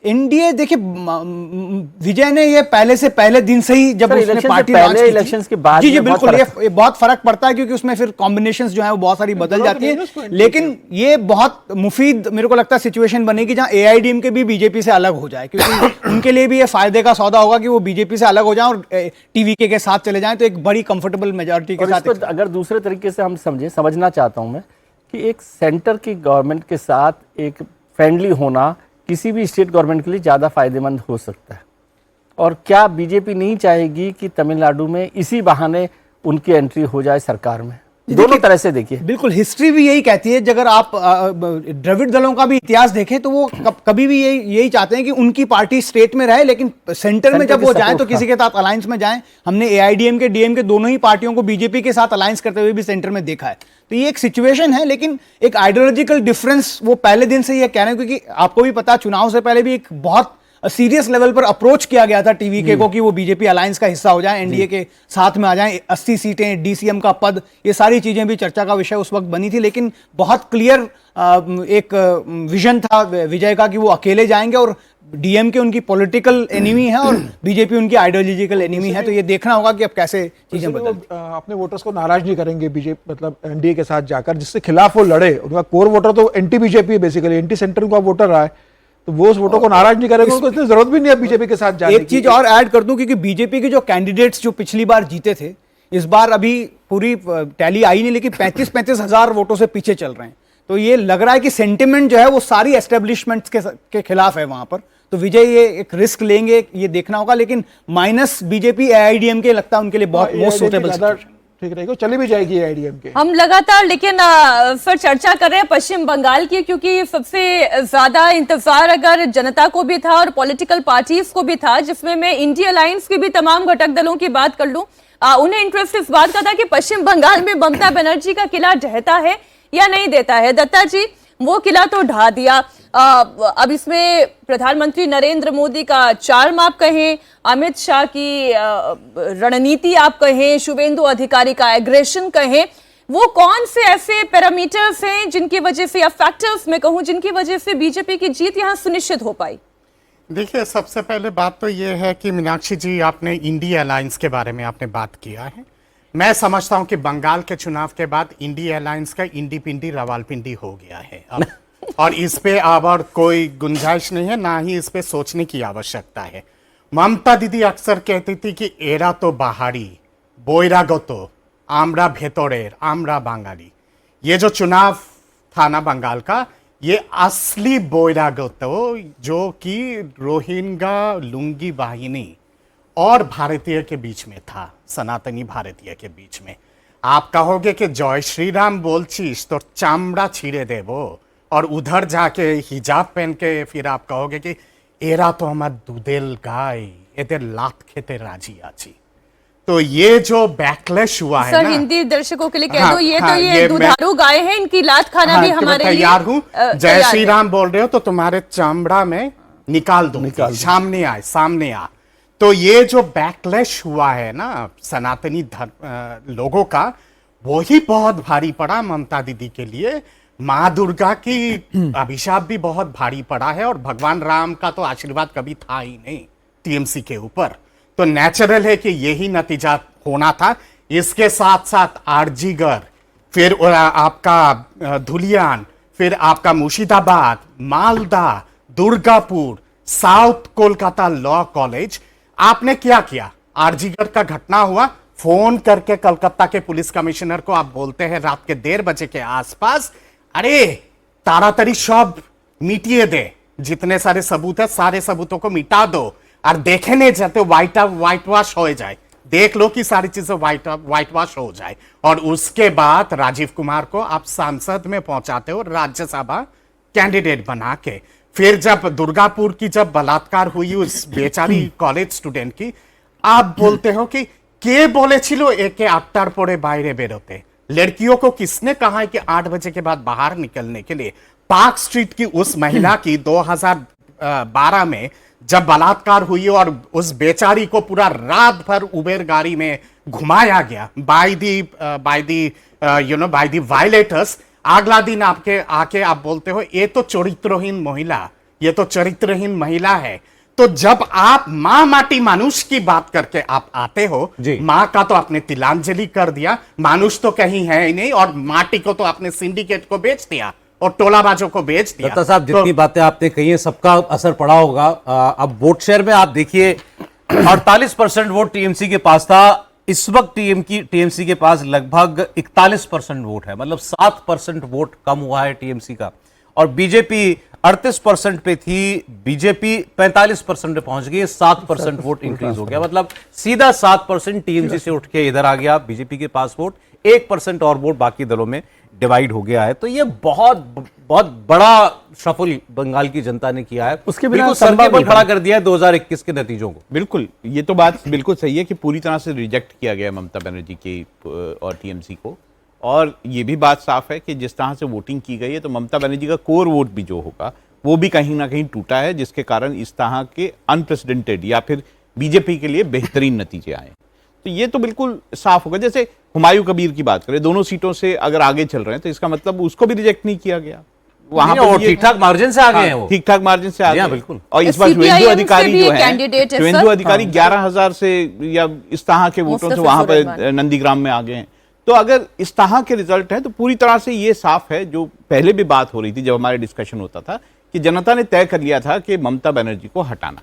NDA देखिए, विजय ने ये पहले दिन से ही जब उसने पार्टी लॉन्च की थी, इलेक्शंस के बाद जी बिल्कुल, ये बहुत फर्क पड़ता है क्योंकि उसमें फिर कॉम्बिनेशंस जो है वो बहुत सारी बदल जाती है। लेकिन ये बहुत मुफीद मेरे को लगता है सिचुएशन बनेगी जहां एआईडीएमके भी बीजेपी से अलग हो जाए, क्योंकि उनके लिए भी ये फायदे का सौदा होगा कि वो बीजेपी से अलग हो जाए और टीवीके के साथ चले जाएं, तो एक बड़ी कंफर्टेबल मेजॉरिटी के साथ। अगर दूसरे तरीके से हम समझना चाहता हूं मैं कि एक सेंटर की गवर्नमेंट के साथ एक फ्रेंडली होना किसी भी स्टेट गवर्नमेंट के लिए ज़्यादा फायदेमंद हो सकता है, और क्या बीजेपी नहीं चाहेगी कि तमिलनाडु में इसी बहाने उनकी एंट्री हो जाए सरकार में? दोनों तरह से देखिए, बिल्कुल हिस्ट्री भी यही कहती है। अगर आप द्रविड़ दलों का भी इतिहास देखें तो वो कभी भी यही चाहते हैं कि उनकी पार्टी स्टेट में रहे, लेकिन सेंटर में जब वो जाएं तो किसी के साथ अलायंस में जाएं। हमने एआईडीएमके डीएमके दोनों ही पार्टियों को बीजेपी के साथ अलायंस करते हुए भी सेंटर में देखा है। तो ये एक सिचुएशन है, लेकिन एक आइडियोलॉजिकल डिफरेंस वो पहले दिन से ये कह रहे हैं, क्योंकि आपको भी पता, चुनाव से पहले भी एक बहुत सीरियस लेवल पर अप्रोच किया गया था टीवीके को कि वो बीजेपी अलायंस का हिस्सा हो जाए, एनडीए के साथ में आ जाएं, 80 सीटें, डीसीएम का पद, ये सारी चीजें भी चर्चा का विषय उस वक्त बनी थी। लेकिन बहुत क्लियर एक विजन था विजय का कि वो अकेले जाएंगे और डीएमके उनकी पॉलिटिकल एनिमी है और बीजेपी उनकी आइडियोलॉजिकल एनिमी है। तो ये देखना होगा कि अब कैसे चीजें बदलती हैं। अपने वोटर्स को नाराज नहीं करेंगे बीजेपी, मतलब एनडीए के साथ जाकर, जिसके खिलाफ वो लड़े। उनका कोर वोटर तो एंटी बीजेपी है, बेसिकली एंटी सेंटर का वोटर रहा है, तो वो उस वोटों को नाराज नहीं करेंगे। उनको इतनी जरूरत भी नहीं है बीजेपी के साथ जाने की। एक चीज और ऐड कर दूं, क्योंकि बीजेपी के जो कैंडिडेट्स जो पिछली बार जीते थे, इस बार अभी पूरी टैली आई नहीं, लेकिन 35-35 हजार वोटों से पीछे चल रहे हैं। तो ये लग रहा है कि सेंटिमेंट जो है वो सारी एस्टेब्लिशमेंट्स के खिलाफ है वहां पर। तो विजय ये एक रिस्क लेंगे, ये देखना होगा। लेकिन माइनस बीजेपी एआईडीएमके लगता है उनके लिए बहुत मोस्ट सूटेबल ठीक रहेगा, चली भी जाएगी एआईडीएमके। हम लगातार लेकिन फिर चर्चा कर रहे हैं पश्चिम बंगाल की, क्योंकि सबसे ज्यादा इंतजार अगर जनता को भी था और पॉलिटिकल पार्टीज को भी था, जिसमें मैं इंडिया अलायंस के भी तमाम घटक दलों की बात कर लूं, उन्हें इंटरेस्ट इस बात का था कि पश्चिम बंगाल में ममता बनर्जी का किला ढहता है या नहीं देता है। दत्ता जी, वो किला तो ढा दिया। अब इसमें प्रधानमंत्री नरेंद्र मोदी का चार्म आप कहें, अमित शाह की रणनीति आप कहें, शुभेंदु अधिकारी का एग्रेशन कहें, वो कौन से ऐसे पैरामीटर्स हैं जिनकी वजह से, या फैक्टर्स मैं कहूं, जिनकी वजह से बीजेपी की जीत यहां सुनिश्चित हो पाई? देखिए, सबसे पहले बात तो ये है कि मीनाक्षी जी, आपने इंडिया अलायंस के बारे में आपने बात किया है। मैं समझता हूं कि बंगाल के चुनाव के बाद इंडिया अलायंस का इंडी पिंडी रवालपिंडी हो गया है अब। और इस पे अब और कोई गुंजाइश नहीं है, ना ही इस पे सोचने की आवश्यकता है। ममता दीदी अक्सर कहती थी कि एरा तो बाहरी बोइरागतो आमरा भेतरेर आमरा बांगाली। ये जो चुनाव था ना बंगाल का, ये असली बोइरागतो जो कि रोहिंग्या लुंगी वाहिनी और भारतीय के बीच में था, सनातनी भारतीय के बीच में। आप कहोगे कि जय श्री राम बोलछिस तो चामड़ा छीड़े देवो, और उधर जाके हिजाब पहन के फिर आप कहोगे कि एरा तो हमार दूधेल गाय, एদের लात खेते राजी आची। तो ये जो बैकलैश हुआ है सर, ना, हिंदी दर्शकों के लिए कह दो, ये दुधारू गाय है, इनकी लात खाना भी हमारे लिए तैयार हूं। जय श्री राम बोल रहे हो तो तुम्हारे चामड़ा में निकाल दो, सामने आ। तो ये जो बैकलैश हुआ है ना सनातनी लोगों का, वो ही बहुत भारी पड़ा ममता दीदी के लिए। माँ दुर्गा की अभिशाप भी बहुत भारी पड़ा है, और भगवान राम का तो आशीर्वाद कभी था ही नहीं टीएमसी के ऊपर। तो नेचुरल है कि यही नतीजा होना था। इसके साथ साथ आरजीगर, फिर आपका धुलियान, फिर आपका Murshidabad, Malda, Durgapur, south Kolkata law college. आपने क्या किया? आरजीगर का घटना हुआ, फोन करके कलकत्ता के पुलिस कमिश्नर को आप बोलते हैं रात के 1:30 बजे के आसपास, अरे ताड़ाताड़ी सब मिटिए दे, जितने सारे सबूत है सारे सबूतों को मिटा दो, और देखे नहीं जाते व्हाइट वॉश हो जाए, देख लो कि सारी चीजें व्हाइट वॉश हो जाए। और उसके बाद राजीव कुमार को आप सांसद में पहुंचाते हो, राज्यसभा कैंडिडेट बना के। फिर जब दुर्गापुर की जब बलात्कार हुई उस बेचारी कॉलेज स्टूडेंट की, आप बोलते हो कि के बोले छिलो एके 8टार परे बाहरे बेरोते। लड़कियों को किसने कहा है कि 8 बजे के बाद बाहर निकलने के लिए? पार्क स्ट्रीट की उस महिला की 2012 में जब बलात्कार हुई और उस बेचारी को पूरा रात भर उबेर गाड़ी में घुमाया गया बाय दी वायलेटर्स, अगला दिन आपके आके आप बोलते हो ये तो चरित्रहीन महिला, ये तो चरित्रहीन महिला है। तो जब आप मां माटी मानुष की बात करके आप आते हो, जी। मां का तो आपने तिलांजलि कर दिया, मानुष तो कहीं है ही नहीं, और माटी को तो आपने सिंडिकेट को बेच दिया और टोलाबाजों को बेच दिया। दत्ता साहब, तो जितनी बातें आपने कही हैं सबका असर पड़ा होगा। अब वोट शेयर में आप देखिए 48% वोट टीएमसी के पास था, इस वक्त टीएमसी के पास लगभग 41% वोट है, मतलब 7% वोट कम हुआ है टीएमसी का। और बीजेपी 38% पे थी, बीजेपी 45% पे पहुंच गई, 7% वोट इंक्रीज हो गया, मतलब सीधा 7% टीएमसी से उठ के इधर आ गया बीजेपी के पास वोट, 1% और वोट बाकी दलों में डिवाइड हो गया है। तो ये बहुत बहुत बड़ा शफल बंगाल की जनता ने किया है, उसके बिना बिल्कुल सर संभव के बल नहीं खड़ा कर दिया है 2021 के नतीजों को। बिल्कुल, ये तो बात बिल्कुल सही है कि पूरी तरह से रिजेक्ट किया गया ममता बनर्जी की और टीएमसी को। और ये भी बात साफ है कि जिस तरह से वोटिंग की गई है, तो ममता बनर्जी का कोर वोट भी जो होगा वो भी कहीं ना कहीं टूटा है, जिसके कारण इस तरह के अनप्रेसिडेंटेड या फिर बीजेपी के लिए बेहतरीन नतीजे आए। तो ये तो बिल्कुल साफ होगा। जैसे हुमायूं कबीर की बात करें, दोनों सीटों से अगर आगे चल रहे हैं तो इसका मतलब उसको भी रिजेक्ट नहीं किया गया, वहां नहीं, और पर ठीक ठाक मार्जिन से आगे हैं वो। ठीक ठाक मार्जिन से आगे हाँ, हैं। बिल्कुल। और इस बार CPIM शुभेंदु से अधिकारी भी जो एक है, candidate है, शुभेंदु सर। अधिकारी 11,000 से या इस तरह के वोटों से मुस्तफिजुर वहां पर रहमान। नंदीग्राम में आ गए हैं। तो अगर इस तरह के रिजल्ट है तो पूरी तरह से ये साफ है, जो पहले भी बात हो रही थी जब हमारे डिस्कशन होता था, कि जनता ने तय कर लिया था कि ममता बनर्जी को हटाना।